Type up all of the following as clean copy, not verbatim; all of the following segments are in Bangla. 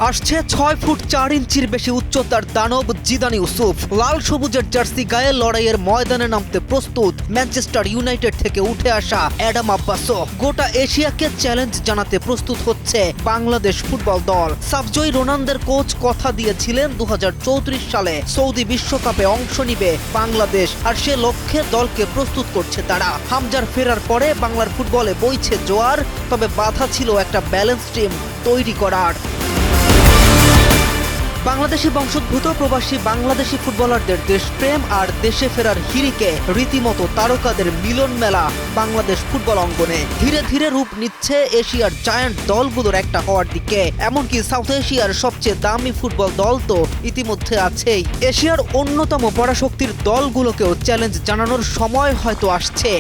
আসছে 6 ফুট 4 ইঞ্চির বেশি উচ্চতার দানব জিদান ইউসুফ। লাল সবুজের জার্সি গায়ে লড়াইয়ের ময়দানে নামতে প্রস্তুত ম্যানচেস্টার ইউনাইটেড থেকে উঠে আসা অ্যাডাম আব্বাসও। গোটা এশিয়াকে চ্যালেঞ্জ জানাতে প্রস্তুত হচ্ছে বাংলাদেশ ফুটবল দল। সাবজয়ী রোনালদোর কোচ কথা দিয়েছিলেন 2034 সালে সৌদি বিশ্বকাপে অংশ নিবে বাংলাদেশ, আর সে লক্ষ্যে দলকে প্রস্তুত করছে তারা। হামজার ফেরার পরে বাংলার ফুটবলে বইছে জোয়ার, তবে বাধা ছিল একটা ব্যালেন্স টিম তৈরি করার। বাংলাদেশি বংশোদ্ভূত প্রবাসী বাংলাদেশি ফুটবলারদের দেশপ্রেম আর দেশে ফেরার হিড়িকে রীতিমতো তারকাদের মিলন মেলা বাংলাদেশ ফুটবল অঙ্গনে। ধীরে ধীরে রূপ নিচ্ছে এশিয়ার জায়ান্ট দলগুলোর একটা হওয়ার দিকে। এমনকি সাউথ এশিয়ার সবচেয়ে দামি ফুটবল দল তো ইতিমধ্যে আছেই। এশিয়ার অন্যতম পরাশক্তির দলগুলোকেও চ্যালেঞ্জ জানানোর সময় হয়তো আসছে।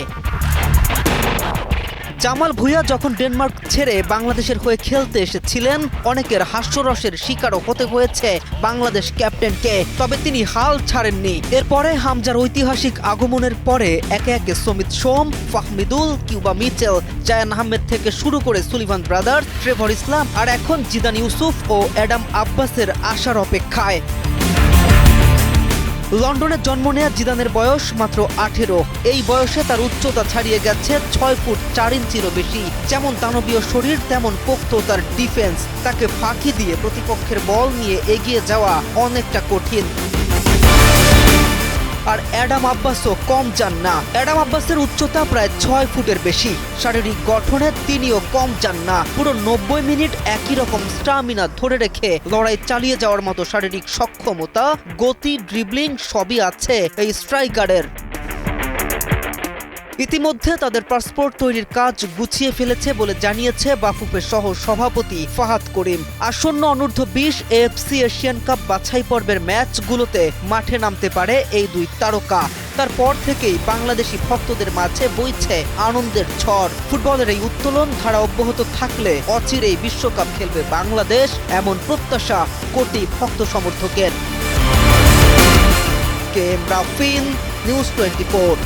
জামাল ভুঁইয়া যখন ডেনমার্ক ছেড়ে বাংলাদেশের হয়ে খেলতে এসেছিলেন, অনেকের হাস্যরসের শিকারও হতে হয়েছে বাংলাদেশ ক্যাপ্টেনকে, তবে তিনি হাল ছাড়েননি। এরপরে হামজার ঐতিহাসিক আগমনের পরে একে একে সমিত সোম, ফাহমিদুল, কিউবা মিচেল, জায়ান আহমেদ থেকে শুরু করে সুলিভান ব্রাদার্স, ট্রেভর ইসলাম আর এখন জিদান ইউসুফ ও অ্যাডাম আব্বাসের আসার অপেক্ষায়। লন্ডনে জন্ম নেয়া জিদানের বয়স মাত্র 18। এই বয়সে তার উচ্চতা ছাড়িয়ে গেছে 6 ফুট 4 ইঞ্চিরও বেশি। যেমন দানবীয় শরীর, তেমন পোক্ত তার ডিফেন্স। তাকে ফাঁকি দিয়ে প্রতিপক্ষের বল নিয়ে এগিয়ে যাওয়া অনেকটা কঠিন। আর অ্যাডাম আব্বাসও কম যান না। অ্যাডাম আব্বাসের উচ্চতা প্রায় 6 ফুটের বেশি। শারীরিক গঠনে তিনিও কম যান না। পুরো 90 মিনিট একই রকম স্টামিনা ধরে রেখে লড়াই চালিয়ে যাওয়ার মতো শারীরিক সক্ষমতা, গতি, ড্রিবলিং সবই আছে এই স্ট্রাইকারের। ইতিমধ্যে তাদের পাসপোর্ট তৈরির কাজ গুছিয়ে ফেলেছে বলে জানিয়েছে বাফুফের সহ সভাপতি ফাহাদ করিম। আসন্ন অনূর্ধ্ব-20 এএফসি এশিয়ান কাপ বাছাই পর্বের ম্যাচগুলোতে মাঠে নামতে পারে এই দুই তারকা। তারপর থেকেই বাংলাদেশি ভক্তদের মাঝে বইছে আনন্দের ঝড়। ফুটবলের এই উত্তোলন ধারা অব্যাহত থাকলে অচিরেই বিশ্বকাপ খেলবে বাংলাদেশ, এমন প্রত্যাশা কোটি ভক্ত সমর্থকের। কে এম রাফিন, নিউজ 24।